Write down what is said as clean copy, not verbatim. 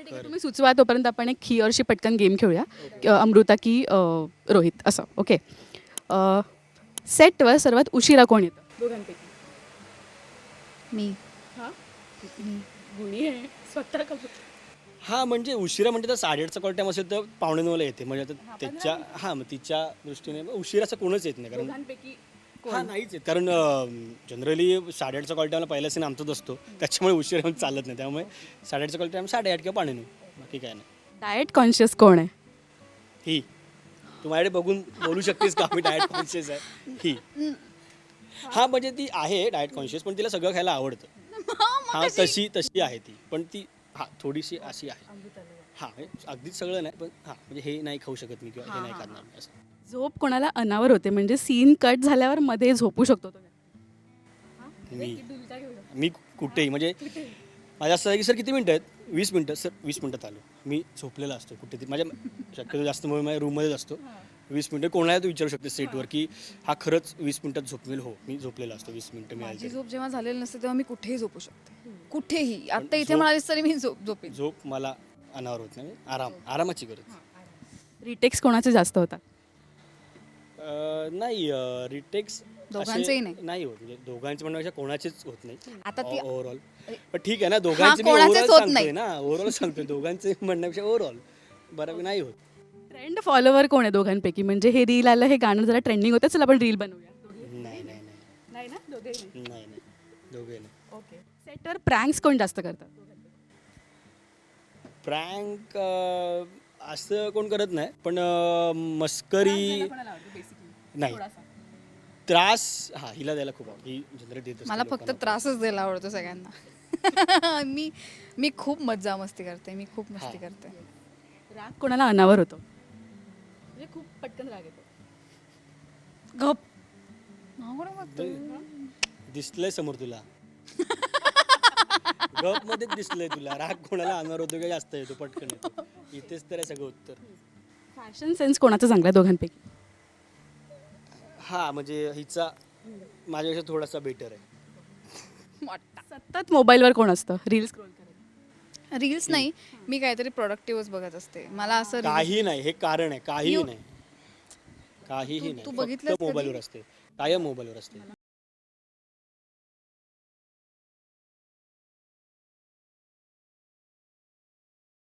ठीक आहे, तुम्ही सुचवा तोपर्यंत आपण एक ही ऑरशी पटकन गेम खेळूया. अमृता की रोहित असं. ओके. सेटवर सर्वात उशिरा कोण येतं दोघांपैकी? मी हां गुणी आहे स्वतः का? हां, म्हणजे उशिरा म्हणजे तर 8:30चा कॉल टाईम असेल तर 8:45ला येते. म्हणजे आता त्याच्या मग तिच्या दृष्टीने उशिरा असं कोणच येत नाही. कारण दोघांपैकी नाहीच येत. कारण जनरली 8:30चा कॉल टाईमला पहिला सीन आमचाच असतो. त्याच्यामुळे उशिरा येऊन चालत नाही. त्यामुळे 8:30चा कॉल टाईम 8:30 किंवा 9:45 बाकी काय नाही. डाएट कॉन्शियस कोण आहे? ही तू माझ्याकडे बघून बोलू शकतेस का मी डाएट कॉन्शियस आहे? ही हां, म्हणजे ती आहे डाएट कॉन्शियस, पण तिला सगळं खायला आवडतं. हां, तशी आहे ती. पण ती थोडीशी अशी आहे. हां, अगदीच सगळं नाही, पण म्हणजे हे नाही खाऊ शकत मी किंवा हे नाही खाणार मी असं. झोप कोणाला अनावर होते म्हणजे सीन कट झाल्यावर मध्ये झोपू शकतो तो? मी कुठेही म्हणजे माझं असं आहे की सर किती मिनटं आहेत? 20 मिनटं. सर 20 मिनटात आलो. मी झोपलेला असतो कुठे माझ्या शक्यतो जास्त मुळे माझ्या रूममध्येच असतो. 20 मिनटं कोणाला तू विचारू शकते सेटवर की हा खरंच 20 मिनटात झोपवेल? हो, मी झोपलेला असतो 20 मिनटं माझी मिळाली. झोप जेव्हा झालेली नसते तेव्हा मी कुठेही झोपू शकते. कुठेही. आता इथे म्हणालीस तरी मी झोपेन. झोप मला अनावर होत नाही. आरामाची गरज. रिटेक्स कोणाचे जास्त होतात? नाही रिटेक्स दोघांचेही नाही. नाही होत. म्हणजे दोघांचे म्हणण्यापेक्षा कोणाचेच होत नाही आता ती ओव्हरऑल. पण ठीक आहे ना, दोघांचे मी कोणाचेच ओव्हरऑल होत सांगतोय नाही. ना, ओव्हरऑल सांगतोय. दोघांचे म्हणण्यापेक्षा ओव्हरऑल बरं नाही होत. ट्रेंड फॉलोवर कोण आहे दोघांपैकी? म्हणजे हे रील आलं, हे गाणं जरा ट्रेंडिंग होतं, चला आपण रील बनवूया. नाही नाही नाही नाही ना, दोघेही नाही. नाही नाही दोघे नाही. ओके. सेटवर प्रँक्स कोण जास्त करतात? प्रँक असं कोण करत नाही, पण मस्करी नाही. त्रास हिला द्यायला खूप आवडतं. ही जनरेट देत असते मला फक्त लोकांना. त्रासच द्यायला आवडतो सगळ्यांना. मी खूप मज्जा मस्ती करते. मी खूप मस्ती करते. राग कोणाला अनावर होतो? म्हणजे खूप पटकन राग येतो. गप. नाव कोणी दिसलंय समोर तुला. गप मध्येच दिसलंय तुला. राग कोणाला अनावर होतो का जास्त येतो पटकन येतो. इथेच तर आहे सगळं उत्तर. फॅशन सेन्स कोणाचा चांगला आहे दोघांपैकी? म्हणजे हिचा माझ्यापेक्षा थोडासा बेटर आहे. सतत मोबाईलवर कोण असतं रील स्क्रोल करत? रील्स नाही, मी काहीतरी प्रोडक्टिव्हच बघत असते. मला असं काही नाही, हे कारण आहे. काहीही नाही. काहीही तू नाही. बघितलंस फक्त मोबाईलवर असते. कायम मोबाईलवर असते.